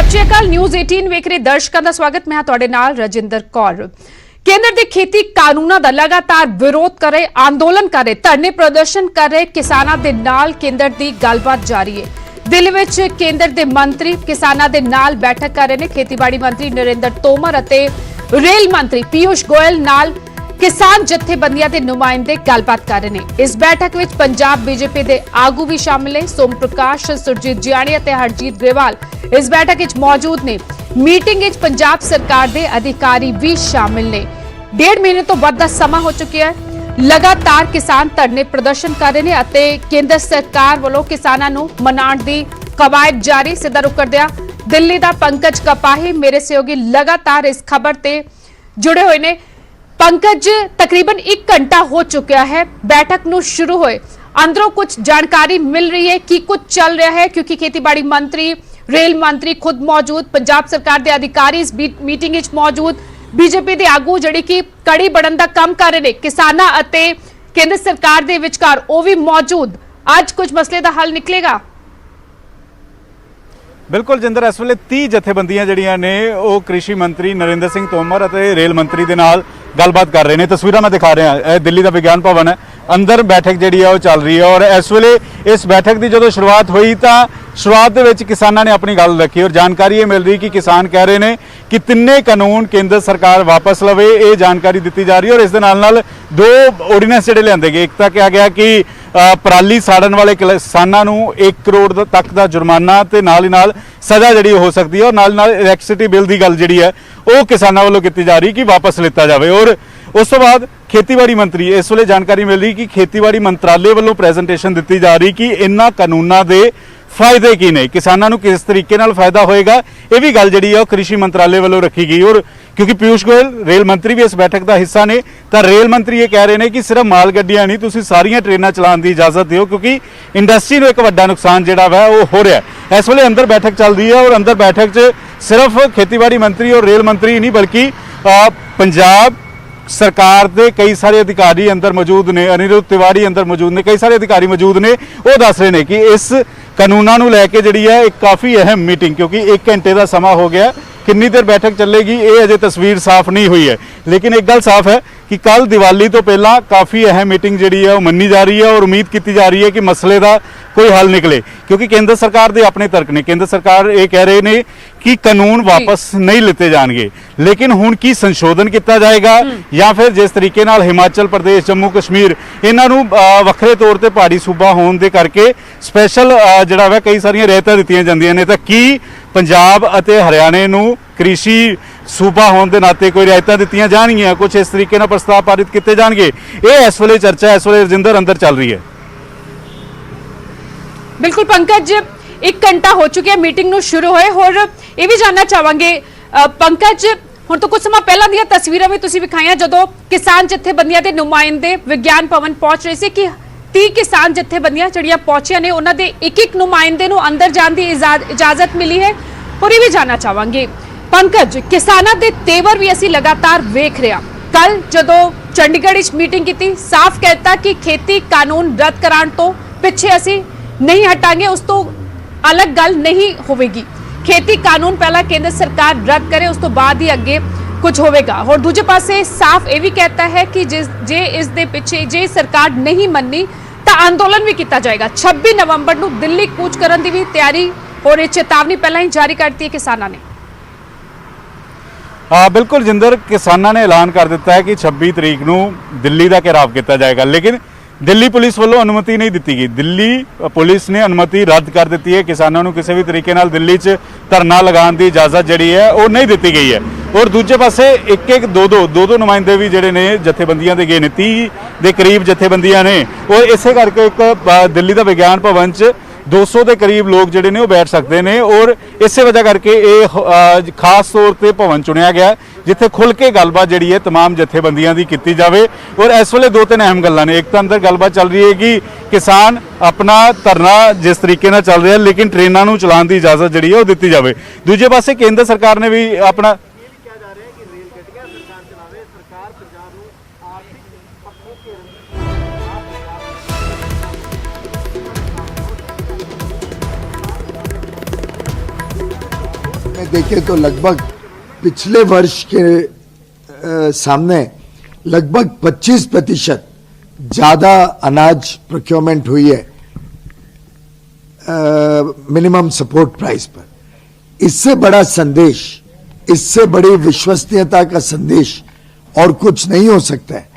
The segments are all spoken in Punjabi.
ਸਤਿ ਸ਼੍ਰੀ ਅਕਾਲ ਨਿਊਜ਼ 18 ਵੇਖ ਰਹੇ ਦਰਸ਼ਕਾਂ ਦਾ ਸਵਾਗਤ। ਮੈਂ ਹਾਂ ਤੁਹਾਡੇ ਨਾਲ ਰਜਿੰਦਰ ਕੌਰ। ਕੇਂਦਰ ਦੇ ਖੇਤੀ ਕਾਨੂੰਨਾਂ ਦਾ ਲਗਾਤਾਰ ਵਿਰੋਧ ਕਰ ਰਹੇ, ਅੰਦੋਲਨ ਕਰ ਰਹੇ, ਧਰਨੇ ਪ੍ਰਦਰਸ਼ਨ ਕਰ ਰਹੇ ਕਿਸਾਨਾਂ ਦੇ ਨਾਲ ਕੇਂਦਰ ਦੀ ਗੱਲਬਾਤ ਜਾਰੀ ਹੈ। ਦਿੱਲੀ ਵਿੱਚ ਕੇਂਦਰ ਦੇ ਮੰਤਰੀ ਕਿਸਾਨਾਂ ਦੇ ਨਾਲ ਬੈਠਕ ਕਰ ਰਹੇ ਨੇ। ਖੇਤੀਬਾੜੀ ਮੰਤਰੀ ਨਰਿੰਦਰ ਤੋਮਰ ਅਤੇ ਰੇਲ ਮੰਤਰੀ ਪੀਯੂਸ਼ ਗੋਇਲ ਨਾਲ किसान जथेबंदियां के नुमाइंदे गलबात कर रहे हैं। इस बैठक में पंजाब बीजेपी के आगू भी शामिल ने। सोम प्रकाश, सुरजीत जियाणी और हरजीत ग्रेवाल इस बैठक में मौजूद ने। मीटिंग में पंजाब सरकार के अधिकारी भी शामिल ने। 1.5 महीने तो वध दा समा हो चुका है। लगातार किसान धरने प्रदर्शन कर रहे हैं। केंद्र सरकार वालों किसानों नूं मनाउण दी कवायद जारी। सीधा रुख करदिआं दिल्ली का पंकज कपाही मेरे सहयोगी लगातार इस खबर से जुड़े हुए ने। पंकज, तकरीबन 1 घंटा हो चुका है बैठक नूं शुरू होए, अंदरों कुछ जानकारी मिल रही है कि कुछ चल रहा है? क्योंकि खेतीबाड़ी मंत्री, रेल मंत्री खुद मौजूद, पंजाब सरकार के अधिकारी इस मीटिंग विच मौजूद, बीजेपी के आगू जिहड़ी कि कड़ी बढ़न दा काम कर रहे हैं, किसानां अते केंद्र सरकार दे विचकार वो भी मौजूद। आज कुछ मसले का हल निकलेगा? बिल्कुल जिंदर, इस वे 30 जथेबंदियां जिहड़ियां ने वो कृषि मंत्री नरिंदर सिंह तोमर और रेल मंत्री के नाल गलबात कर रहे हैं। तस्वीरां मैं दिखा रहा, दिल्ली का विज्ञान भवन है, अंदर बैठक जिहड़ी है वो चल रही है। और इस वे इस बैठक की जो शुरुआत हुई तो शुरुआत के विच किसानों ने अपनी गल रखी और जानकारी ये मिल रही कि किसान कह रहे हैं कि तिन्ने कानून केंद्र सरकार वापस लवे, ये जानकारी दी जा रही है। और इस दे नाल 2 ऑर्डीनेंस जिहड़े लिआंदे गए, एक तो कहा गया कि पराली साड़न वाले किसानों नूं 1 करोड़ तक का जुर्माना ते नाल ही नाल सज़ा जिहड़ी हो सकती है। और नाल इलैक्ट्रिसिटी बिल की गल जिहड़ी है वो किसानों वालों की जा रही कि वापस लिता जाए। और उस तो बाद खेतीबाड़ी मंत्री इस वे जानकारी मिल रही कि खेतीबाड़ी मंत्रालय वालों प्रेजेंटेशन दी जा रही कि इन्हां कानूनों के फायदे की ने, किसानों किस तरीके नाल फायदा होएगा, ये भी गल जिहड़ी है कृषि मंत्रालय वालों रखी गई। और क्योंकि पीयूष गोयल रेल मंत्री भी इस बैठक का हिस्सा ने, तो रेल मंत्री ये कह रहे हैं कि सिर्फ माल गड्डियां नहीं, तुसीं सारियां ट्रेनां चलाउण की इजाजत दिओ, क्योंकि इंडस्ट्री नूं एक वड्डा नुकसान जिहड़ा वा वो हो रहा है। इस वे अंदर बैठक चल रही है और अंदर बैठक च सिर्फ खेतीबाड़ी मंत्री और रेल मंत्री ही नहीं बल्कि पंजाब सरकार के कई सारे अधिकारी अंदर मौजूद ने, अनिरुद्ध तिवाड़ी अंदर मौजूद ने, कई सारे अधिकारी मौजूद ने। वो दस रहे हैं कि इस कानूनों को लैके जी है एक काफ़ी अहम मीटिंग, क्योंकि 1 घंटे का समा हो गया, कितनी देर बैठक चलेगी ये अजे तस्वीर साफ नहीं हुई है। लेकिन एक गल साफ है कि कल दिवाली तो पहला काफ़ी अहम मीटिंग जी है वो मनी जा रही है और उम्मीद की जा रही है कि मसले का कोई हल निकले। क्योंकि केंद्र सरकार के अपने तर्क ने, केंद्र सरकार ये कह रहे हैं कि कानून वापस नहीं लिते जाएंगे, लेकिन हुण की संशोधन किया जाएगा या फिर जिस तरीके नाल हिमाचल प्रदेश, जम्मू कश्मीर इन्हों वक्रे तौर पर पहाड़ी सूबा होने के करके स्पैशल जिहड़ा वा कई सारियां रियायतां दित्तियां जांदियां ने, तो की पंजाब अते हरियाणे नूं कृषि सूबा होने के नाते कोई रियायतां दित्तियां जाणगियां, कुछ इस तरीके नाल प्रस्ताव पारित किए जाएंगे। ये इस वे चर्चा इस वे रजिंदर अंदर चल रही है। बिल्कुल पंकज, 1 घंटा हो चुका है मीटिंग नूं शुरू होए। और ये भी जानना चाहांगे पंकज, हुण तो कुछ समय पहला दी तस्वीरां भी तुसीं विखाईआं जदों किसान जथेबंदियां दे नुमाइंदे विज्ञान भवन पहुंच रहे सी कि 30 किसान जथेबंदियां जिहड़ियां पहुंचियां ने, उन्हां दे एक नुमाइंदे नूं अंदर जाण दी इजाजत मिली है। और ये भी जानना चाहांगे पंकज, किसानां दे तेवर भी असीं लगातार वेख रहे हां। कल जदों चंडीगढ़ विच मीटिंग कीती, साफ कहता कि खेती कानून रद्द कराउण तो पिछे असीं नहीं हटांगे, उस तो अलग गल नहीं होगी। खेती कानून पहला केंद्र सरकार रद्द करे, उस तो बाद ही अगे कुछ होगा। और दूजे पासे साफ ये भी कहता है कि जे इस दे पिछे जे सरकार नहीं मननी तो आंदोलन भी किया जाएगा। 26 नवंबर को दिल्ली कूच करने की भी तैयारी और चेतावनी पहला ही जारी कर दी है किसानों ने। हाँ बिल्कुल जिंदर, किसानों ने ऐलान कर दिता है कि 26 तरीक को दिल्ली का घेराव किया जाएगा, लेकिन दिल्ली पुलिस वालों अनुमति नहीं दी गई। दिल्ली पुलिस ने अनुमति रद्द कर दी है, किसानों को किसी भी तरीके नाल दिल्ली च धरना लगाने की इजाजत जी है वो नहीं दी गई है। और दूजे पासे एक दो नुमाइंदे भी जोड़े ने जथेबंदियां दे गए ने, 30 के करीब जथेबंदियां ने, वो इस करके एक दिल्ली का विज्ञान भवन च 200 के करीब लोग जोड़े ने वो बैठ सकते हैं। और इस वजह करके ये खास तौर पर भवन चुनिया गया जिथे खुल के गलबात जी है तमाम जथेबंदियां की की जाए। और इस वे 2-3 अहम गल्लां ने, एक तो अंदर गलबात चल रही है कि किसान अपना धरना जिस तरीके नाल चल रहा है लेकिन ट्रेनों को चलाने की इजाजत जी है वो दी जाए। दूजे पासे केंद्र सरकार ने भी अपना में देखें तो लगभग पिछले वर्ष के सामने लगभग 25% ज्यादा अनाज प्रोक्योरमेंट हुई है मिनिमम सपोर्ट प्राइस पर। इससे बड़ा संदेश, इससे बड़ी विश्वसनीयता का संदेश और कुछ नहीं हो सकता है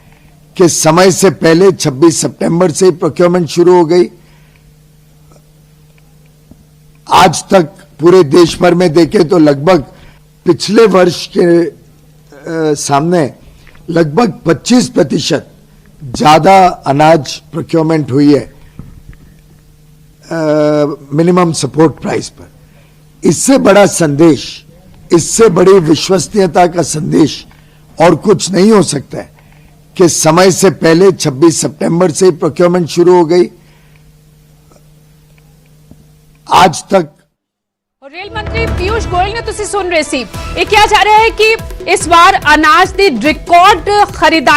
कि समय से पहले 26 सितंबर से ही प्रोक्योरमेंट शुरू हो गई। आज तक पूरे देश भर में देखें तो लगभग पिछले वर्ष के सामने लगभग 25% ज्यादा अनाज प्रोक्योरमेंट हुई है मिनिमम सपोर्ट प्राइस पर। इससे बड़ा संदेश, इससे बड़ी विश्वसनीयता का संदेश और कुछ नहीं हो सकता है कि समय से पहले 26 सितंबर से ही प्रोक्योरमेंट शुरू हो गई। आज तक रेल मंत्री पीयूष गोयल ने ਤੁਸੀਂ ਸੁਣ ਰਹੇ ਸੀ ਇਹ ਕਿਹਾ ਜਾ ਰਿਹਾ ਹੈ ਕਿ ਇਸ ਵਾਰ ਅਨਾਜ ਦੀ ਰਿਕਾਰਡ ਖਰੀਦ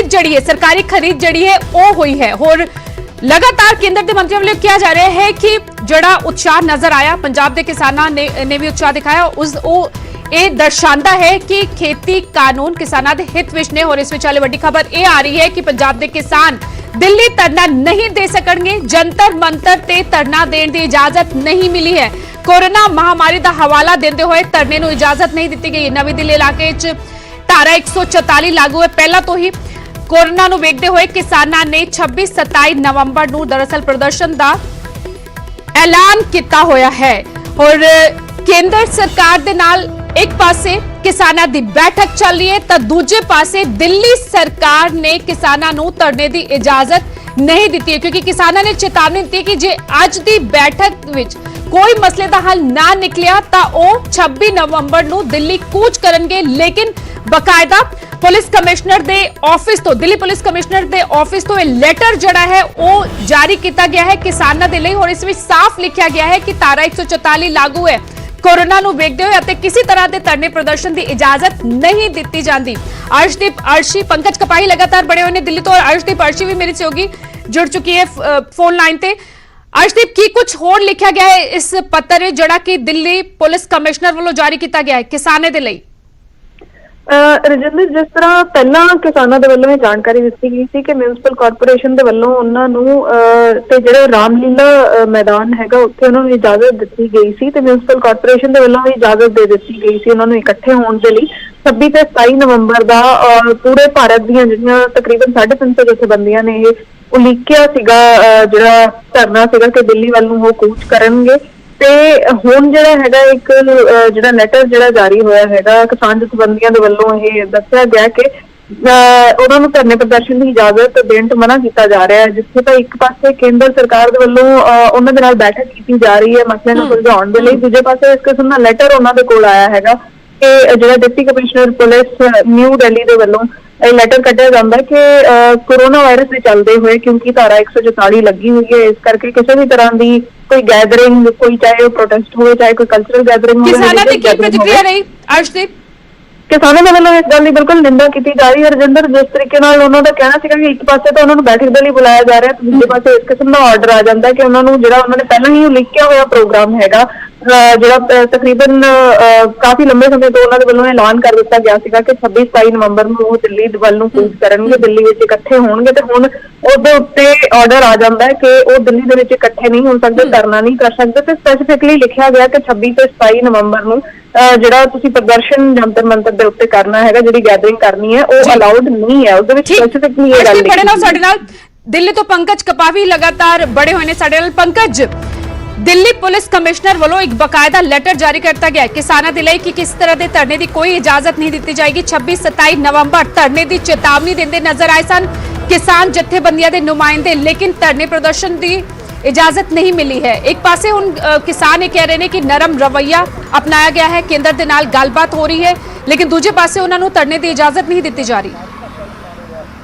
ਜਿਹੜੀ ਹੈ ਸਰਕਾਰੀ ਖਰੀਦ ਜਿਹੜੀ ਹੈ ਉਹ ਹੋਈ ਹੈ। ਹੋਰ ਲਗਾਤਾਰ ਕੇਂਦਰ ਦੇ ਮੰਤਰੀਆਂ ਵੱਲੋਂ ਕਿਹਾ ਜਾ ਰਿਹਾ ਹੈ ਕਿ ਜਿਹੜਾ ਉਤਸ਼ਾਹ ਨਜ਼ਰ ਆਇਆ ਪੰਜਾਬ ਦੇ ਕਿਸਾਨਾਂ ਨੇ ਵੀ ਉਤਸ਼ਾਹ ਦਿਖਾਇਆ ਉਹ ਇਹ ਦਰਸਾਉਂਦਾ ਹੈ ਕਿ ਖੇਤੀ ਕਾਨੂੰਨ ਕਿਸਾਨਾਂ ਦੇ ਹਿੱਤ ਵਿੱਚ ਨੇ। ਹੋਰ ਇਸ ਵਿੱਚ ਵਾਲੀ ਵੱਡੀ ਖਬਰ ਇਹ ਆ ਰਹੀ ਹੈ ਕਿ ਪੰਜਾਬ ਦੇ ਕਿਸਾਨ ਦਿੱਲੀ ਧਰਨਾ ਨਹੀਂ ਦੇ ਸਕਣਗੇ। ਜੰਤਰ ਮੰਤਰ ਤੇ ਧਰਨਾ ਦੇਣ ਦੀ ਇਜਾਜ਼ਤ ਨਹੀਂ ਮਿਲੀ ਹੈ। ਕੋਰੋਨਾ ਮਹਾਮਾਰੀ ਦਾ ਹਵਾਲਾ ਦਿੰਦੇ ਹੋਏ ਧਰਨੇ ਨੂੰ ਇਜਾਜ਼ਤ ਨਹੀਂ ਦਿੱਤੀ ਗਈ। ਨਵੀਂ ਦਿੱਲੀ ਇਲਾਕੇ 'ਚ ਧਾਰਾ 144 ਲਾਗੂ ਹੈ। ਪਹਿਲਾਂ ਤੋਂ ਹੀ ਕੋਰੋਨਾ ਨੂੰ ਵੇਖਦੇ ਹੋਏ ਕਿਸਾਨਾਂ ਨੇ 26-27 ਨਵੰਬਰ ਨੂੰ ਦਰਅਸਲ ਪ੍ਰਦਰਸ਼ਨ ਦਾ ਐਲਾਨ ਕੀਤਾ ਹੋਇਆ ਹੈ। ਔਰ ਕੇਂਦਰ ਸਰਕਾਰ ਦੇ ਨਾਲ ਇੱਕ ਪਾਸੇ ਕਿਸਾਨਾਂ ਦੀ ਬੈਠਕ ਚੱਲ ਰਹੀ ਹੈ ਤਾਂ ਦੂਜੇ ਪਾਸੇ ਦਿੱਲੀ ਸਰਕਾਰ ਨੇ ਕਿਸਾਨਾਂ ਨੂੰ ਧਰਨੇ ਦੀ ਇਜਾਜ਼ਤ ਨਹੀਂ ਦਿੱਤੀ ਹੈ ਕਿਉਂਕਿ ਕਿਸਾਨਾਂ ਨੇ ਚੇਤਾਵਨੀ ਦਿੱਤੀ ਕਿ ਜੇ ਅੱਜ ਦੀ ਬੈਠਕ ਵਿੱਚ ਕੋਈ ਮਸਲੇ ਦਾ ਹੱਲ ਨਾ ਨਿਕਲਿਆ ਤਾਂ ਉਹ 26 ਨਵੰਬਰ ਨੂੰ ਦਿੱਲੀ ਕੂਚ ਕਰਨਗੇ। ਲੇਕਿਨ ਬਕਾਇਦਾ ਪੁਲਿਸ ਕਮਿਸ਼ਨਰ ਦੇ ਆਫਿਸ ਤੋਂ ਦਿੱਲੀ ਪੁਲਿਸ ਕਮਿਸ਼ਨਰ ਦੇ ਆਫਿਸ ਤੋਂ ਇਹ ਲੈਟਰ ਜਿਹੜਾ ਹੈ ਉਹ ਜਾਰੀ ਕੀਤਾ ਗਿਆ ਹੈ ਕਿਸਾਨਾਂ ਦੇ ਲਈ। ਔਰ ਇਸ ਵਿੱਚ ਸਾਫ਼ ਲਿਖਿਆ ਗਿਆ ਹੈ ਕਿ ਧਾਰਾ 144 ਲਾਗੂ ਹੈ। कोरोना ਨੂੰ ਵੇਖਦੇ ਹੋਏ ਅਤੇ ਕਿਸੇ ਤਰ੍ਹਾਂ ਦੇ ਧਰਨੇ ਪ੍ਰਦਰਸ਼ਨ ਦੀ ਇਜਾਜ਼ਤ ਨਹੀਂ ਦਿੱਤੀ ਜਾਂਦੀ। अर्शदीप अर्शी पंकज कपाही लगातार बड़े हुए दिल्ली तो और अर्शदीप अर्शी भी मेरे से होगी जुड़ चुकी है फोन लाइन पे। अर्शदीप की कुछ होर लिखा गया है इस पत्र जड़ा कि दिल्ली पुलिस कमिश्नर वालों जारी किया गया है किसाने दे लई। ਰਜਿੰਦਰ ਜਿਸ ਤਰ੍ਹਾਂ ਪਹਿਲਾਂ ਕਿਸਾਨਾਂ ਦੇ ਵੱਲੋਂ ਇਹ ਜਾਣਕਾਰੀ ਦਿੱਤੀ ਗਈ ਸੀ ਕਿ ਮਿਊਨਿਸਪਲ ਕਾਰਪੋਰੇਸ਼ਨ ਦੇ ਵੱਲੋਂ ਉਹਨਾਂ ਨੂੰ ਤੇ ਜਿਹੜਾ ਰਾਮਲੀਲਾ ਮੈਦਾਨ ਹੈਗਾ ਉੱਥੇ ਉਹਨਾਂ ਨੂੰ ਇਜਾਜ਼ਤ ਦਿੱਤੀ ਗਈ ਸੀ ਤੇ ਮਿਊਨਿਸਪਲ ਕਾਰਪੋਰੇਸ਼ਨ ਦੇ ਵੱਲੋਂ ਵੀ ਇਜਾਜ਼ਤ ਦੇ ਦਿੱਤੀ ਗਈ ਸੀ ਉਹਨਾਂ ਨੂੰ ਇਕੱਠੇ ਹੋਣ ਦੇ ਲਈ 26 ਤੇ 27 ਨਵੰਬਰ ਦਾ ਪੂਰੇ ਭਾਰਤ ਦੀਆਂ ਜਿਹੜੀਆਂ ਤਕਰੀਬਨ 350 ਜਥੇਬੰਦੀਆਂ ਨੇ ਇਹ ਉਲੀਕਿਆ ਸੀਗਾ ਜਿਹੜਾ ਧਰਨਾ ਸੀਗਾ ਕਿ ਦਿੱਲੀ ਵੱਲ ਨੂੰ ਉਹ ਕੂਚ ਕਰਨਗੇ। ਤੇ ਹੁਣ ਜਿਹੜਾ ਹੈਗਾ ਇੱਕ ਜਿਹੜਾ ਲੈਟਰ ਜਿਹੜਾ ਜਾਰੀ ਹੋਇਆ ਹੈਗਾ ਕਿਸਾਨ ਜਥੇਬੰਦੀਆਂ ਦੇ ਵੱਲੋਂ ਇਹ ਦੱਸਿਆ ਗਿਆ ਕਿ ਉਹਨਾਂ ਨੂੰ ਧਰਨੇ ਪ੍ਰਦਰਸ਼ਨ ਦੀ ਇਜਾਜ਼ਤ ਦੇਣ ਤੋਂ ਮਨਾ ਕੀਤਾ ਜਾ ਰਿਹਾ ਹੈ ਜਿੱਥੇ ਤਾਂ ਇੱਕ ਪਾਸੇ ਕੇਂਦਰ ਸਰਕਾਰ ਦੇ ਵੱਲੋਂ ਉਹਨਾਂ ਦੇ ਨਾਲ ਬੈਠਕ ਕੀਤੀ ਜਾ ਰਹੀ ਹੈ ਮਸਲੇ ਨੂੰ ਸੁਲਝਾਉਣ ਦੇ ਲਈ, ਦੂਜੇ ਪਾਸੇ ਇਸ ਕਿਸਮ ਦਾ ਲੈਟਰ ਉਹਨਾਂ ਦੇ ਕੋਲ ਆਇਆ ਹੈਗਾ ਕਿ ਜਿਹੜਾ deputy commissioner police new Delhi ਦੇ ਵੱਲੋਂ ਇਹ ਲੈਟਰ ਕੱਢਿਆ ਜਾਂਦਾ ਕਿ ਕੋਰੋਨਾ ਵਾਇਰਸ ਦੇ ਚੱਲਦੇ ਹੋਏ ਕਿਉਂਕਿ ਧਾਰਾ 144 ਲੱਗੀ ਹੋਈ ਹੈ ਇਸ ਕਰਕੇ ਕਿਸੇ ਵੀ ਤਰ੍ਹਾਂ ਦੀ ਕੋਈ ਗੈਦਰਿੰਗ ਕੋਈ ਚਾਹੇ ਉਹ ਪ੍ਰੋਟੈਸਟ ਹੋਵੇ ਚਾਹੇ ਕੋਈ ਕਲਚਰਲ ਗੈਦਰਿੰਗ ਹੋਵੇ ਕਿਸਾਨਾਂ ਦੀ ਕੀ ਪ੍ਰਤੀਕਿਰਿਆ ਰਹੀ अर्शदीप? ਕਿਸਾਨਾਂ ਦੇ ਵੱਲੋਂ ਇਸ ਗੱਲ ਦੀ ਬਿਲਕੁਲ ਨਿੰਦਾ ਕੀਤੀ ਜਾ ਰਹੀ ਹੈ ਰਜਿੰਦਰ। ਜਿਸ ਤਰੀਕੇ ਨਾਲ ਉਹਨਾਂ ਦਾ ਕਹਿਣਾ ਸੀਗਾ ਕਿ ਇੱਕ ਪਾਸੇ ਤਾਂ ਉਹਨਾਂ ਨੂੰ ਬੈਠਕ ਦੇ ਲਈ ਬੁਲਾਇਆ ਜਾ ਰਿਹਾ ਤੇ ਦੂਜੇ ਪਾਸੇ ਇਸ ਕਿਸਮ ਦਾ ਆਰਡਰ ਆ ਜਾਂਦਾ ਕਿ ਉਹਨਾਂ ਨੂੰ ਜਿਹੜਾ ਉਹਨਾਂ ਨੇ ਪਹਿਲਾਂ ਹੀ ਲਿਖਿਆ ਹੋਇਆ ਪ੍ਰੋਗਰਾਮ ਹੈਗਾ ਜਿਹੜਾ ਤਕਰੀਬਨ ਕਾਫੀ ਲੰਬੇ ਸਮੇਂ ਤੋਂ ਉਹਨਾਂ ਦੇ ਵੱਲੋਂ ਐਲਾਨ ਕਰ ਦਿੱਤਾ ਗਿਆ ਸੀਗਾ ਕਿ 26-27 ਨਵੰਬਰ ਨੂੰ ਉਹ ਦਿੱਲੀ ਵੱਲ ਨੂੰ ਕੂਚ ਕਰਨਗੇ, ਦਿੱਲੀ ਵਿੱਚ ਇਕੱਠੇ ਹੋਣਗੇ ਤੇ ਹੁਣ ਉਹਦੇ ਉੱਤੇ ਆਰਡਰ ਆ ਜਾਂਦਾ ਹੈ ਕਿ ਉਹ ਦਿੱਲੀ ਦੇ ਵਿੱਚ ਇਕੱਠੇ ਨਹੀਂ ਹੋ ਸਕਦੇ, ਧਰਨਾ ਨਹੀਂ ਕਰ ਸਕਦੇ ਤੇ ਸਪੈਸੀਫਿਕਲੀ ਲਿਖਿਆ ਗਿਆ ਕਿ 26 ਤੇ 27 ਨਵੰਬਰ ਨੂੰ ਜਿਹੜਾ ਤੁਸੀਂ ਪ੍ਰਦਰਸ਼ਨ ਜੰਤਰ ਮੰਤਰ ਦੇ ਉੱਤੇ ਕਰਨਾ ਹੈਗਾ ਜਿਹੜੀ ਗੈਦਰਿੰਗ ਕਰਨੀ ਹੈ ਉਹ ਅਲਾਉਡ ਨਹੀਂ ਹੈ। ਉਹਦੇ ਵਿੱਚ ਸਪੈਸੀਫਿਕਲੀ ਇਹ ਗੱਲ ਬੜੇ ਨਾਲ ਸਾਡੇ ਨਾਲ ਦਿੱਲੀ ਤੋਂ ਪੰਕਜ ਕਪਾਹੀ ਲਗਾਤਾਰ ਬੜੇ ਹੋਏ ਨੇ ਸਾਡੇ ਨਾਲ। ਪੰਕਜ, ਦਿੱਲੀ ਪੁਲਿਸ ਕਮਿਸ਼ਨਰ ਵੱਲੋਂ ਇੱਕ ਬਕਾਇਦਾ ਲੈਟਰ ਜਾਰੀ ਕੀਤਾ ਗਿਆ ਕਿਸਾਨਾਂ ਦੇ ਲਈ ਕਿ ਕਿਸ ਤਰ੍ਹਾਂ ਦੇ ਧਰਨੇ ਦੀ ਕੋਈ ਇਜਾਜ਼ਤ ਨਹੀਂ ਦਿੱਤੀ ਜਾਏਗੀ। 26-27 ਨਵੰਬਰ ਧਰਨੇ ਦੀ ਚੇਤਾਵਨੀ ਦਿੰਦੇ ਨਜ਼ਰ ਆਏ ਸਨ ਕਿਸਾਨ ਜਥੇਬੰਦੀਆਂ ਦੇ ਨੁਮਾਇੰਦੇ, ਲੇਕਿਨ ਧਰਨੇ ਪ੍ਰਦਰਸ਼ਨ ਦੀ इजाजत नहीं मिली है। एक पासे उन किसान ये कह रहे हैं कि नरम रवैया अपनाया गया है, केंद्र दे नाल गलबात हो रही है, लेकिन दूजे पासे उन्होंने धरने की इजाजत नहीं दी जा रही।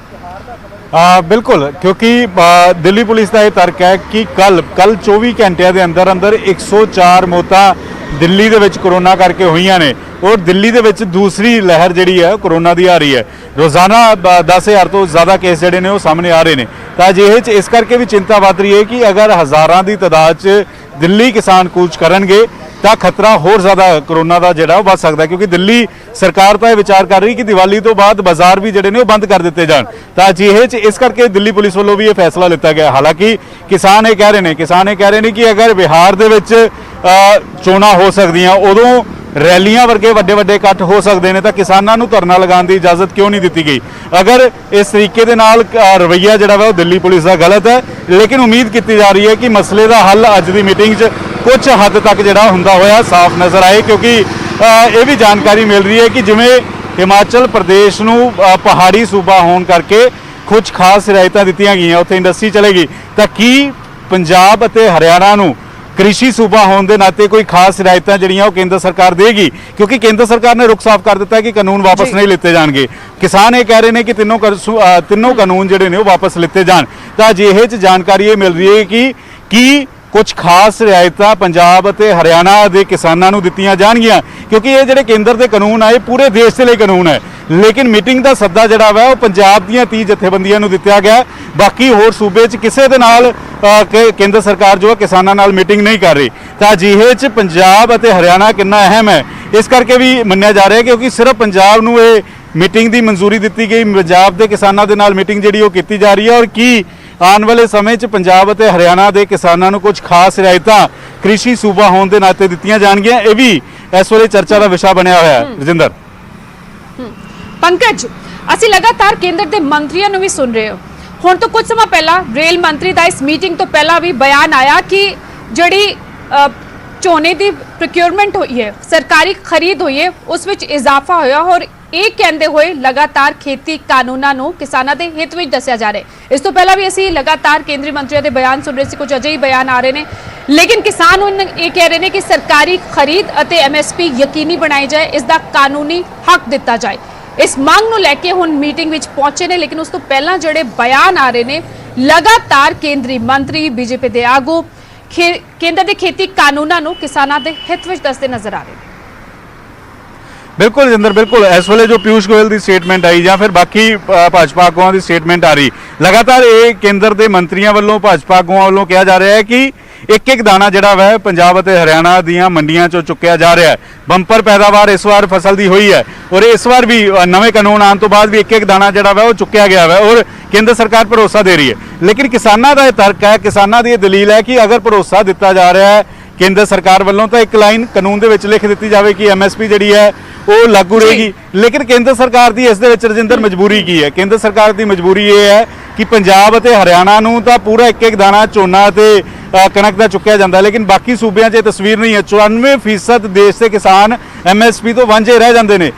बिल्कुल, क्योंकि दिल्ली पुलिस का यह तर्क है कि कल 24 घंटे के अंदर अंदर 104 मौतां दिल्ली दे विच कोरोना करके हुई ने और दिल्ली दे विच दूसरी लहर जिहड़ी है कोरोना की आ रही है। रोज़ाना 10,000 तो ज़्यादा केस जिहड़े ने वो सामने आ रहे हैं। तो अजिहे च इस करके भी चिंता वध रही है कि अगर हज़ारां की तादाद च दिल्ली किसान कूच करनगे ਤਾਂ ਖਤਰਾ ਹੋਰ ਜ਼ਿਆਦਾ ਕਰੋਨਾ ਦਾ ਜਿਹੜਾ ਉਹ ਵੱਧ ਸਕਦਾ, ਕਿਉਂਕਿ ਦਿੱਲੀ ਸਰਕਾਰ ਤਾਂ ਇਹ ਵਿਚਾਰ ਕਰ ਰਹੀ ਕਿ ਦੀਵਾਲੀ ਤੋਂ ਬਾਅਦ ਬਾਜ਼ਾਰ ਵੀ ਜਿਹੜੇ ਨੇ ਉਹ ਬੰਦ ਕਰ ਦਿੱਤੇ ਜਾਣ। ਤਾਂ ਅਜਿਹੇ 'ਚ ਇਸ ਕਰਕੇ ਦਿੱਲੀ ਪੁਲਿਸ ਵੱਲੋਂ ਵੀ ਇਹ ਫੈਸਲਾ ਲਿੱਤਾ ਗਿਆ। ਹਾਲਾਂਕਿ ਕਿਸਾਨ ਇਹ ਕਹਿ ਰਹੇ ਨੇ ਕਿ ਅਗਰ ਬਿਹਾਰ ਦੇ ਵਿੱਚ ਚੋਣਾਂ ਹੋ ਸਕਦੀਆਂ, ਉਦੋਂ ਰੈਲੀਆਂ ਵਰਗੇ ਵੱਡੇ ਵੱਡੇ ਇਕੱਠ ਹੋ ਸਕਦੇ ਨੇ, ਤਾਂ ਕਿਸਾਨਾਂ ਨੂੰ ਧਰਨਾ ਲਗਾਉਣ ਦੀ ਇਜਾਜ਼ਤ ਕਿਉਂ ਨਹੀਂ ਦਿੱਤੀ ਗਈ? ਅਗਰ ਇਸ ਤਰੀਕੇ ਦੇ ਨਾਲ ਰਵੱਈਆ ਜਿਹੜਾ ਵਾ ਉਹ ਦਿੱਲੀ ਪੁਲਿਸ ਦਾ ਗਲਤ ਹੈ, ਲੇਕਿਨ ਉਮੀਦ ਕੀਤੀ ਜਾ ਰਹੀ ਹੈ ਕਿ ਮਸਲੇ ਦਾ ਹੱਲ ਅੱਜ ਦੀ ਮੀਟਿੰਗ 'ਚ ਕੁਝ ਹੱਦ ਤੱਕ ਜਿਹੜਾ ਹੁੰਦਾ ਹੋਇਆ ਸਾਫ਼ ਨਜ਼ਰ ਆਏ, ਕਿਉਂਕਿ ਇਹ ਵੀ ਜਾਣਕਾਰੀ ਮਿਲ ਰਹੀ ਹੈ ਕਿ ਜਿਵੇਂ ਹਿਮਾਚਲ ਪ੍ਰਦੇਸ਼ ਨੂੰ ਪਹਾੜੀ ਸੂਬਾ ਹੋਣ ਕਰਕੇ ਕੁਝ ਖਾਸ ਰਿਆਇਤਾਂ ਦਿੱਤੀਆਂ ਗਈਆਂ, ਉੱਥੇ ਇੰਡਸਟਰੀ ਚਲੇਗੀ, ਤਾਂ ਕੀ ਪੰਜਾਬ ਅਤੇ ਹਰਿਆਣਾ ਨੂੰ ਕ੍ਰਿਸ਼ੀ ਸੂਬਾ ਹੋਣ ਦੇ ਨਾਤੇ ਕੋਈ ਖਾਸ ਰਿਆਇਤਾਂ ਜਿਹੜੀਆਂ ਉਹ ਕੇਂਦਰ ਸਰਕਾਰ ਦੇਗੀ? ਕਿਉਂਕਿ ਕੇਂਦਰ ਸਰਕਾਰ ਨੇ ਰੁਖ ਸਾਫ਼ ਕਰ ਦਿੱਤਾ ਹੈ ਕਿ ਕਾਨੂੰਨ ਵਾਪਸ ਨਹੀਂ ਲਿੱਤੇ ਜਾਣਗੇ। ਕਿਸਾਨ ਇਹ ਕਹਿ ਰਹੇ ਨੇ ਕਿ ਤਿੰਨੋਂ ਕਾਨੂੰਨ ਜਿਹੜੇ ਨੇ ਉਹ ਵਾਪਸ ਲਿੱਤੇ ਜਾਣ। ਤਾਂ ਅਜਿਹੇ 'ਚ ਜਾਣਕਾਰੀ ਇਹ ਮਿਲ ਰਹੀ ਹੈ ਕਿ ਕੀ ਕੁਝ ਖਾਸ ਰਿਆਇਤਾਂ ਪੰਜਾਬ ਅਤੇ ਹਰਿਆਣਾ ਦੇ ਕਿਸਾਨਾਂ ਨੂੰ ਦਿੱਤੀਆਂ ਜਾਣਗੀਆਂ, ਕਿਉਂਕਿ ਇਹ ਜਿਹੜੇ ਕੇਂਦਰ ਦੇ ਕਾਨੂੰਨ ਆ ਇਹ ਪੂਰੇ ਦੇਸ਼ ਦੇ ਲਈ ਕਾਨੂੰਨ ਹੈ, ਲੇਕਿਨ ਮੀਟਿੰਗ ਦਾ ਸੱਦਾ ਜਿਹੜਾ ਵਾ ਉਹ ਪੰਜਾਬ ਦੀਆਂ 30 ਜਥੇਬੰਦੀਆਂ ਨੂੰ ਦਿੱਤਾ ਗਿਆ। ਬਾਕੀ ਹੋਰ ਸੂਬੇ 'ਚ ਕਿਸੇ ਦੇ ਨਾਲ ਕੇਂਦਰ ਸਰਕਾਰ ਜੋ ਹੈ ਕਿਸਾਨਾਂ ਨਾਲ ਮੀਟਿੰਗ ਨਹੀਂ ਕਰ ਰਹੀ। ਤਾਂ ਅਜਿਹੇ 'ਚ ਪੰਜਾਬ ਅਤੇ ਹਰਿਆਣਾ ਕਿੰਨਾ ਅਹਿਮ ਹੈ ਇਸ ਕਰਕੇ ਵੀ ਮੰਨਿਆ ਜਾ ਰਿਹਾ, ਕਿਉਂਕਿ ਸਿਰਫ ਪੰਜਾਬ ਨੂੰ ਇਹ ਮੀਟਿੰਗ ਦੀ ਮਨਜ਼ੂਰੀ ਦਿੱਤੀ ਗਈ, ਪੰਜਾਬ ਦੇ ਕਿਸਾਨਾਂ ਦੇ ਨਾਲ ਮੀਟਿੰਗ ਜਿਹੜੀ ਉਹ ਕੀਤੀ ਜਾ ਰਹੀ ਹੈ। ਔਰ ਕੀ ਆਉਣ ਵਾਲੇ ਸਮੇਂ 'ਚ ਪੰਜਾਬ ਅਤੇ ਹਰਿਆਣਾ ਦੇ ਕਿਸਾਨਾਂ ਨੂੰ ਕੁਝ ਖਾਸ ਰਿਆਇਤਾਂ ਕ੍ਰਿਸ਼ੀ ਸੂਬਾ ਹੋਣ ਦੇ ਨਾਤੇ ਦਿੱਤੀਆਂ ਜਾਣਗੀਆਂ, ਇਹ ਵੀ ਇਸ ਵੇਲੇ ਚਰਚਾ ਦਾ ਵਿਸ਼ਾ ਬਣਿਆ ਹੋਇਆ ਹੈ। ਰਜਿੰਦਰ, ਪੰਕਜ, ਅਸੀਂ ਲਗਾਤਾਰ ਕੇਂਦਰ ਦੇ ਮੰਤਰੀਆਂ ਨੂੰ ਵੀ ਸੁਣ ਰਹੇ ਹਾਂ। ਹੁਣ ਤੋਂ ਕੁਝ ਸਮਾਂ ਪਹਿਲਾਂ ਰੇਲ ਮੰਤਰੀ ਦਾ ਇਸ ਮੀਟਿੰਗ ਤੋਂ ਪਹਿਲਾਂ ਵੀ ਬਿਆਨ ਆਇਆ ਕਿ ਜਿਹੜੀ ਝੋਨੇ ਦੀ ਪ੍ਰੋਕਿਊਰਮੈਂਟ ਹੋਈ ਹੈ, ਸਰਕਾਰੀ ਖਰੀਦ ਹੋਈ ਹੈ, ਉਸ ਵਿੱਚ ਇਜ਼ਾਫਾ ਹੋਇਆ। ਔਰ ਇਹ ਕਹਿੰਦੇ ਹੋਏ ਲਗਾਤਾਰ ਖੇਤੀ ਕਾਨੂੰਨਾਂ ਨੂੰ ਕਿਸਾਨਾਂ ਦੇ ਹਿੱਤ ਵਿੱਚ ਦੱਸਿਆ ਜਾ ਰਿਹਾ ਹੈ। ਇਸ ਤੋਂ ਪਹਿਲਾਂ ਵੀ ਅਸੀਂ ਲਗਾਤਾਰ ਕੇਂਦਰੀ ਮੰਤਰੀਆਂ ਦੇ ਬਿਆਨ ਸੁਣ ਰਹੇ ਸੀ, ਕੁਝ ਅਜਿਹੇ ਬਿਆਨ ਆ ਰਹੇ ਨੇ, ਲੇਕਿਨ ਕਿਸਾਨ ਹੁਣ ਇਹ ਕਹਿ ਰਹੇ ਨੇ ਕਿ ਸਰਕਾਰੀ ਖਰੀਦ ਅਤੇ ਐਮਐਸਪੀ ਯਕੀਨੀ ਬਣਾਈ ਜਾਏ, ਇਸ ਦਾ ਕਾਨੂੰਨੀ ਹੱਕ ਦਿੱਤਾ ਜਾਏ। ਇਸ ਮੰਗ ਨੂੰ ਲੈ ਕੇ ਹੁਣ ਮੀਟਿੰਗ ਵਿੱਚ ਪਹੁੰਚੇ ਨੇ, ਲੇਕਿਨ ਉਸ ਤੋਂ ਪਹਿਲਾਂ ਜਿਹੜੇ ਬਿਆਨ ਆ ਰਹੇ ਨੇ ਲਗਾਤਾਰ ਕੇਂਦਰੀ ਮੰਤਰੀ, ਬੀਜੇਪੀ ਦੇ ਆਗੂ ਕੇਂਦਰ ਦੇ ਖੇਤੀ ਕਾਨੂੰਨਾਂ ਨੂੰ ਕਿਸਾਨਾਂ ਦੇ ਹਿੱਤ ਵਿੱਚ ਦੱਸਦੇ ਨਜ਼ਰ ਆ ਰਹੇ ਨੇ। ਬਿਲਕੁਲ ਰਜਿੰਦਰ, ਬਿਲਕੁਲ ਇਸ ਵੇਲੇ ਜੋ ਪਿਊਸ਼ ਗੋਇਲ ਦੀ ਸਟੇਟਮੈਂਟ ਆਈ ਜਾਂ ਫਿਰ ਬਾਕੀ ਭਾਜਪਾ ਆਗੂਆਂ ਦੀ ਸਟੇਟਮੈਂਟ ਆ ਰਹੀ, ਲਗਾਤਾਰ ਇਹ ਕੇਂਦਰ ਦੇ ਮੰਤਰੀਆਂ ਵੱਲੋਂ, ਭਾਜਪਾ ਆਗੂਆਂ ਵੱਲੋਂ ਕਿਹਾ ਜਾ ਰਿਹਾ ਹੈ ਕਿ ਇੱਕ ਦਾਣਾ ਜਿਹੜਾ ਵਾ ਪੰਜਾਬ ਅਤੇ ਹਰਿਆਣਾ ਦੀਆਂ ਮੰਡੀਆਂ 'ਚੋਂ ਚੁੱਕਿਆ ਜਾ ਰਿਹਾ ਹੈ। ਬੰਪਰ ਪੈਦਾਵਾਰ ਇਸ ਵਾਰ ਫਸਲ ਦੀ ਹੋਈ ਹੈ, ਔਰ ਇਸ ਵਾਰ ਵੀ ਨਵੇਂ ਕਾਨੂੰਨ ਆਉਣ ਤੋਂ ਬਾਅਦ ਵੀ ਇੱਕ ਦਾਣਾ ਜਿਹੜਾ ਵਾ ਉਹ ਚੁੱਕਿਆ ਗਿਆ ਵਾ, ਔਰ ਕੇਂਦਰ ਸਰਕਾਰ ਭਰੋਸਾ ਦੇ ਰਹੀ ਹੈ। ਲੇਕਿਨ ਕਿਸਾਨਾਂ ਦਾ ਇਹ ਤਰਕ ਹੈ, ਕਿਸਾਨਾਂ ਦੀ ਇਹ ਦਲੀਲ ਹੈ ਕਿ ਅਗਰ ਭਰੋਸਾ ਦਿੱਤਾ ਜਾ ਰਿਹਾ ਹੈ ਕੇਂਦਰ ਸਰਕਾਰ ਵੱਲੋਂ, ਤਾਂ ਇੱਕ ਲਾਈਨ ਕਾਨੂੰਨ ਦੇ ਵਿੱਚ ਲਿਖ ਦਿੱਤੀ ਜਾਵੇ ਕਿ ਐਮਐਸਪੀ ਜਿਹੜੀ ਹੈ ਉਹ ਲਾਗੂ ਰਹੇਗੀ। ਲੇਕਿਨ ਕੇਂਦਰ ਸਰਕਾਰ ਦੀ ਇਸ ਦੇ ਵਿੱਚ ਰਜਿੰਦਰ ਮਜਬੂਰੀ ਕੀ ਹੈ? ਕੇਂਦਰ ਸਰਕਾਰ ਦੀ ਮਜਬੂਰੀ ਇਹ ਹੈ ਕਿ ਪੰਜਾਬ ਅਤੇ ਹਰਿਆਣਾ ਨੂੰ ਤਾਂ ਪੂਰਾ ਇੱਕ ਦਾਣਾ ਝੋਨਾ ਤੇ ਕਣਕ ਦਾ ਚੁੱਕਿਆ ਜਾਂਦਾ, ਲੇਕਿਨ ਬਾਕੀ ਸੂਬਿਆਂ 'ਚ ਇਹ ਤਸਵੀਰ ਨਹੀਂ ਹੈ। 94% ਦੇਸ਼ ਦੇ ਕਿਸਾਨ ਐਮਐਸਪੀ ਤੋਂ ਵਾਂਝੇ ਰਹਿ ਜਾਂਦੇ ਨੇ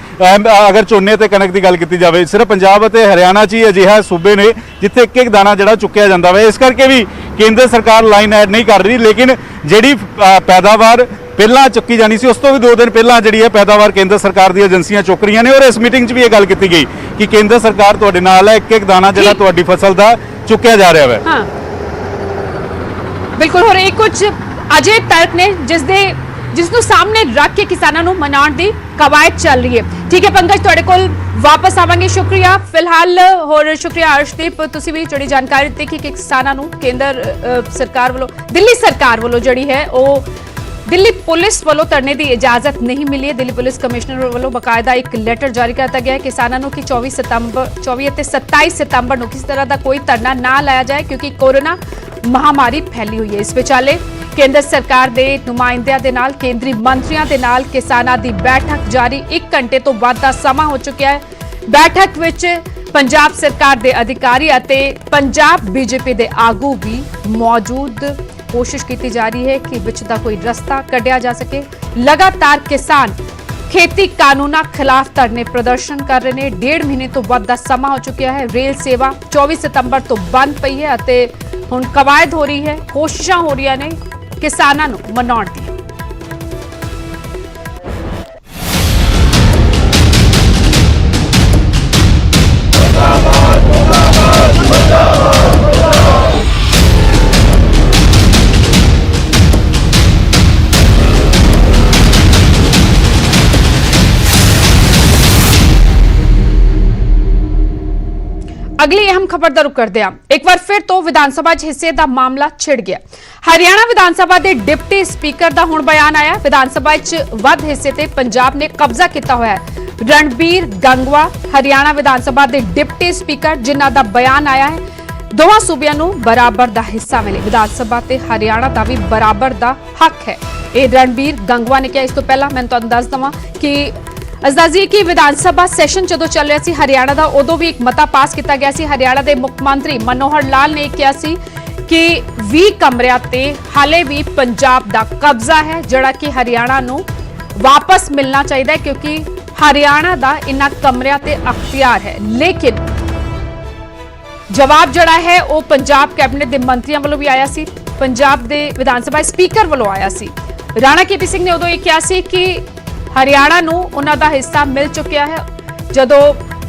ਅਗਰ ਝੋਨੇ ਤੇ ਕਣਕ ਦੀ ਗੱਲ ਕੀਤੀ ਜਾਵੇ। ਸਿਰਫ ਪੰਜਾਬ ਅਤੇ ਹਰਿਆਣਾ 'ਚ ਹੀ ਅਜਿਹਾ ਸੂਬੇ ਨੇ ਜਿੱਥੇ ਇੱਕ ਦਾਣਾ ਜਿਹੜਾ ਚੁੱਕਿਆ ਜਾਂਦਾ ਵਾ। ਇਸ ਕਰਕੇ ਵੀ ਕੇਂਦਰ ਸਰਕਾਰ ਲਾਈਨ ਐਡ ਨਹੀਂ ਕਰ ਰਹੀ, ਲੇਕਿਨ ਜਿਹੜੀ ਪੈਦਾਵਾਰ ਪਹਿਲਾਂ ਚੁੱਕੀ ਜਾਣੀ ਸੀ ਉਸ ਤੋਂ ਵੀ 2 ਦਿਨ ਪਹਿਲਾਂ ਜਿਹੜੀ ਹੈ ਪੈਦਾਵਾਰ ਕੇਂਦਰ ਸਰਕਾਰ ਦੀਆਂ ਏਜੰਸੀਆਂ ਚੁੱਕ ਰਹੀਆਂ ਨੇ। ਔਰ ਇਸ ਮੀਟਿੰਗ 'ਚ ਵੀ ਇਹ ਗੱਲ ਕੀਤੀ ਗਈ ਕਿ ਕੇਂਦਰ ਸਰਕਾਰ ਤੁਹਾਡੇ ਨਾਲ ਹੈ, ਇੱਕ ਦਾਣਾ ਜਿਹੜਾ ਤੁਹਾਡੀ ਫਸਲ ਦਾ ਚੁੱਕਿਆ ਜਾ ਰਿਹਾ ਹੈ। ਹਾਂ ਬਿਲਕੁਲ, ਹੋਰ ਇਹ ਕੁਝ ਅਜੇ ਤਰਕ ਨੇ ਜਿਸ ਨੂੰ ਸਾਹਮਣੇ ਰੱਖ ਕੇ ਕਿਸਾਨਾਂ ਨੂੰ ਮਨਾਉਣ ਦੀ ਕਵਾਇਦ ਚੱਲ ਰਹੀ ਹੈ। ਠੀਕ ਹੈ ਪੰਕਜ, ਤੁਹਾਡੇ ਕੋਲ ਵਾਪਸ ਆਵਾਂਗੇ, ਸ਼ੁਕਰੀਆ ਫਿਲਹਾਲ। ਹੋਰ ਸ਼ੁਕਰੀਆ ਅਰਸ਼ਦੀਪ, ਤੁਸੀਂ ਵੀ ਜਿਹੜੀ ਜਾਣਕਾਰੀ ਦਿੱਤੀ ਕਿ ਕਿਸਾਨਾਂ ਨੂੰ ਕੇਂਦਰ ਸਰਕਾਰ ਵੱਲੋਂ, ਦਿੱਲੀ ਸਰਕਾਰ ਵੱਲੋਂ ਜਿਹੜੀ ਹੈ ਉਹ ਦਿੱਲੀ ਪੁਲਿਸ ਵੱਲੋਂ ਧਰਨੇ ਦੀ ਇਜਾਜ਼ਤ ਨਹੀਂ ਮਿਲੀ ਹੈ। ਦਿੱਲੀ ਪੁਲਿਸ ਕਮਿਸ਼ਨਰ ਵੱਲੋਂ ਬਕਾਇਦਾ ਇੱਕ ਲੈਟਰ ਜਾਰੀ ਕੀਤਾ ਗਿਆ ਹੈ ਕਿਸਾਨਾਂ ਨੂੰ ਕਿ 24 ਅਤੇ 27 ਸਤੰਬਰ ਨੂੰ ਕਿਸੇ ਤਰ੍ਹਾਂ ਦਾ ਕੋਈ ਧਰਨਾ ਨਾ ਲਾਇਆ ਜਾਏ, ਕਿਉਂਕਿ ਕੋਰੋਨਾ ਮਹਾਮਾਰੀ ਫੈਲੀ ਹੋਈ ਹੈ। ਇਸ ਵਿਚਾਲੇ ਕੇਂਦਰ ਸਰਕਾਰ ਦੇ ਨੁਮਾਇੰਦਿਆਂ ਦੇ ਨਾਲ, ਕੇਂਦਰੀ ਮੰਤਰੀਆਂ ਦੇ ਨਾਲ ਕਿਸਾਨਾਂ ਦੀ ਬੈਠਕ ਜਾਰੀ 1 ਘੰਟੇ ਤੋਂ ਵੱਧ ਦਾ ਸਮਾਂ ਹੋ ਚੁੱਕਿਆ ਹੈ। ਬੈਠਕ ਵਿੱਚ ਪੰਜਾਬ ਸਰਕਾਰ ਦੇ ਅਧਿਕਾਰੀ ਅਤੇ ਪੰਜਾਬ ਬੀਜੇਪੀ ਦੇ ਆਗੂ ਵੀ ਮੌਜੂਦ। ਕੋਸ਼ਿਸ਼ ਕੀਤੀ ਜਾ ਰਹੀ ਹੈ ਕਿ ਵਿੱਚ ਦਾ ਕੋਈ ਰਸਤਾ ਕੱਢਿਆ ਜਾ ਸਕੇ। ਲਗਾਤਾਰ ਕਿਸਾਨ ਖੇਤੀ ਕਾਨੂੰਨਾਂ ਖਿਲਾਫ ਧਰਨੇ ਪ੍ਰਦਰਸ਼ਨ ਕਰ ਰਹੇ ਨੇ। 1.5 ਮਹੀਨੇ ਤੋਂ ਵੱਧ ਦਾ ਸਮਾਂ ਹੋ ਚੁੱਕਿਆ ਹੈ। ਰੇਲ ਸੇਵਾ 24 ਸਤੰਬਰ ਤੋਂ ਬੰਦ ਪਈ ਹੈ ਅਤੇ ਹੁਣ ਕਵਾਇਦ ਹੋ ਰਹੀ ਹੈ, ਕੋਸ਼ਿਸ਼ਾਂ ਹੋ ਰਹੀਆਂ ਨੇ ਕਿਸਾਨਾਂ ਨੂੰ ਮਨਾਉਣ ਦੀ। ਅਗਲੀ ਅਹਿਮ ਖਬਰ ਦਾ ਰੁਖ ਕਰਦੇ ਹਾਂ। ਇੱਕ ਵਾਰ ਫਿਰ ਤੋਂ ਵਿਧਾਨ ਸਭਾ 'ਚ ਹਿੱਸੇ ਦਾ ਮਾਮਲਾ ਛਿੜ ਗਿਆ। ਹਰਿਆਣਾ ਵਿਧਾਨ ਸਭਾ ਦੇ ਡਿਪਟੀ ਸਪੀਕਰ ਦਾ ਹੁਣ ਬਿਆਨ ਆਇਆ। ਵਿਧਾਨ ਸਭਾ 'ਚ ਵੱਧ ਹਿੱਸੇ ਤੇ ਪੰਜਾਬ ਨੇ ਕਬਜ਼ਾ ਕੀਤਾ ਹੋਇਆ ਹੈ। ਰਣਬੀਰ ਗੰਗਵਾ ਹਰਿਆਣਾ ਵਿਧਾਨ ਸਭਾ ਦੇ ਡਿਪਟੀ ਸਪੀਕਰ, ਜਿਨ੍ਹਾਂ ਦਾ ਬਿਆਨ ਆਇਆ ਹੈ ਦੋਵਾਂ ਸੂਬਿਆਂ ਨੂੰ ਬਰਾਬਰ ਦਾ ਹਿੱਸਾ ਮਿਲੇ। ਵਿਧਾਨ ਸਭਾ ਤੇ ਹਰਿਆਣਾ ਦਾ ਵੀ ਬਰਾਬਰ ਦਾ ਹੱਕ ਹੈ, ਇਹ ਰਣਬੀਰ ਗੰਗਵਾ ਨੇ ਕਿਹਾ। ਇਸ ਤੋਂ ਪਹਿਲਾਂ ਮੈਂ ਤੁਹਾਨੂੰ ਦੱਸ ਦਵਾਂ ਕਿ ਅਜ਼ਦਾਜ਼ੀ ਕਿ ਵਿਧਾਨ ਸਭਾ ਸੈਸ਼ਨ ਜਦੋਂ ਚੱਲ ਰਿਹਾ ਸੀ ਹਰਿਆਣਾ ਦਾ, ਉਦੋਂ ਵੀ ਇੱਕ ਮਤਾ ਪਾਸ ਕੀਤਾ ਗਿਆ ਸੀ। ਹਰਿਆਣਾ ਦੇ ਮੁੱਖ ਮੰਤਰੀ ਮਨੋਹਰ ਲਾਲ ਨੇ ਕਿਹਾ ਸੀ ਕਿ 20 ਕਮਰਿਆਂ ਤੇ ਹਾਲੇ ਵੀ ਪੰਜਾਬ ਦਾ ਕਬਜ਼ਾ ਹੈ, ਜਿਹੜਾ ਕਿ ਹਰਿਆਣਾ ਨੂੰ ਵਾਪਸ ਮਿਲਣਾ ਚਾਹੀਦਾ ਹੈ, ਕਿਉਂਕਿ ਹਰਿਆਣਾ ਦਾ ਇਨ੍ਹਾਂ ਕਮਰਿਆਂ ਤੇ ਅਖਤਿਆਰ ਹੈ। ਲੇਕਿਨ ਜਵਾਬ ਜਿਹੜਾ ਹੈ ਉਹ ਪੰਜਾਬ ਕੈਬਨਿਟ ਦੇ ਮੰਤਰੀਆਂ ਵੱਲੋਂ ਵੀ ਆਇਆ ਸੀ, ਪੰਜਾਬ ਦੇ ਵਿਧਾਨ ਸਭਾ ਸਪੀਕਰ ਵੱਲੋਂ ਆਇਆ ਸੀ। ਰਾਣਾ ਕੇਪੀ ਸਿੰਘ ਨੇ ਉਦੋਂ ਇਹ ਕਿਹਾ ਸੀ ਕਿ ਹਰਿਆਣਾ ਨੂੰ ਉਹਨਾਂ ਦਾ ਹਿੱਸਾ ਮਿਲ ਚੁੱਕਿਆ ਹੈ। ਜਦੋਂ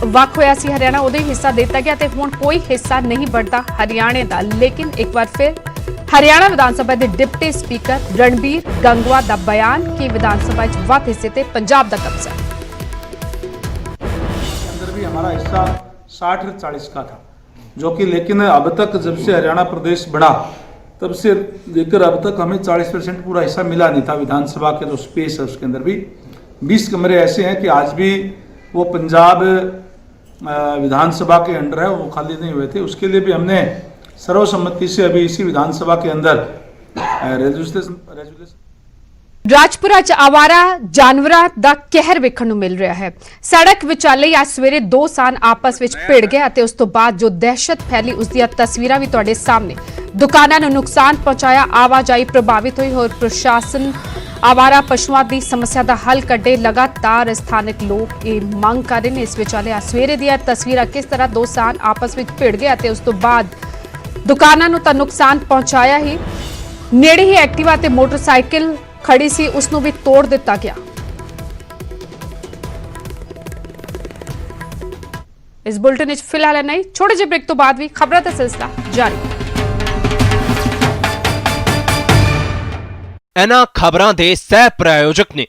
ਵੱਖ ਹੋਇਆ ਸੀ ਹਰਿਆਣਾ, ਉਦੋਂ ਹੀ ਹਿੱਸਾ ਦਿੱਤਾ ਗਿਆ ਤੇ ਹੁਣ ਕੋਈ ਹਿੱਸਾ ਨਹੀਂ ਬਣਦਾ ਹਰਿਆਣੇ ਦਾ। ਲੇਕਿਨ ਇੱਕ ਵਾਰ ਫਿਰ ਹਰਿਆਣਾ ਵਿਧਾਨ ਸਭਾ ਦੇ ਡਿਪਟੀ ਸਪੀਕਰ ਰਣਬੀਰ ਗੰਗਵਾ ਦਾ ਬਿਆਨ ਕਿ ਵਿਧਾਨ ਸਭਾ 'ਚ ਵੱਧ ਹਿੱਸੇ ਤੇ ਪੰਜਾਬ ਦਾ ਕਬਜ਼ਾ ਹੈ। अंदर भी हमारा हिस्सा 60-40 का था, जो कि लेकिन अब तक जब से हरियाणा प्रदेश बढ़ा तब से लेकर अब तक हमें 40% पूरा हिस्सा मिला नहीं था। विधानसभा के जो स्पेस है उसके अंदर भी 20 कमरे ऐसे हैं कि आज भी वो पंजाब विधानसभा के अंडर है, वो खाली नहीं हुए थे। उसके लिए भी हमने सर्वसम्मति से अभी इसी विधानसभा के अंदर रेजुलेशन ਰਾਜਪੁਰਾ 'ਚ ਆਵਾਰਾ ਜਾਨਵਰਾਂ ਦਾ ਕਹਿਰ ਵੇਖਣ ਨੂੰ ਮਿਲ ਰਿਹਾ ਹੈ। ਸੜਕ ਵਿਚਾਲੇ ਅੱਜ ਸਵੇਰੇ ਦੋ ਸਾਨ ਆਪਸ ਵਿੱਚ ਭਿੜ ਗਏ ਅਤੇ ਉਸ ਤੋਂ ਬਾਅਦ ਜੋ ਦਹਿਸ਼ਤ ਫੈਲੀ ਉਸ ਦੀਆਂ ਤਸਵੀਰਾਂ ਵੀ ਤੁਹਾਡੇ ਸਾਹਮਣੇ। ਦੁਕਾਨਾਂ ਨੂੰ ਨੁਕਸਾਨ ਪਹੁੰਚਾਇਆ, ਆਵਾਜਾਈ ਪ੍ਰਭਾਵਿਤ ਹੋਈ। ਹੋਰ ਪ੍ਰਸ਼ਾਸਨ ਆਵਾਰਾ ਪਸ਼ੂਆਂ ਦੀ ਸਮੱਸਿਆ ਦਾ ਹੱਲ ਕੱਢੇ। ਲਗਾਤਾਰ ਸਥਾਨਕ ਲੋਕ ਇਹ ਮੰਗ ਕਰ ਰਹੇ ਨੇ। ਇਸ ਵਿਚਾਲੇ ਅੱਜ ਸਵੇਰੇ ਦੀਆਂ ਤਸਵੀਰਾਂ ਕਿਸ ਤਰ੍ਹਾਂ ਦੋ ਸਾਨ ਆਪਸ ਵਿੱਚ ਭਿੜ ਗਏ ਅਤੇ ਉਸ ਤੋਂ ਬਾਅਦ ਦੁਕਾਨਾਂ ਨੂੰ ਤਾਂ ਨੁਕਸਾਨ ਪਹੁੰਚਾਇਆ ਹੀ, ਨੇੜੇ ਹੀ ਐਕਟਿਵਾ ਤੇ ਮੋਟਰਸਾਈਕਲ ਖੜੀ ਸੀ ਉਸ ਨੂੰ ਵੀ ਤੋੜ ਦਿੱਤਾ ਗਿਆ। ਇਸ ਬੁਲਟਨ ਵਿੱਚ ਫਿਲਹਾਲ ਨਹੀਂ, ਛੋਟੇ ਜਿਹੇ ਬ੍ਰੇਕ ਤੋਂ ਬਾਅਦ ਵੀ ਖਬਰਾਂ ਦਾ ਸਿਲਸਿਲਾ ਜਾਰੀ। ਇਹਨਾਂ ਖਬਰਾਂ ਦੇ ਸਹਿ ਪ੍ਰਾਯੋਜਕ ਨੇ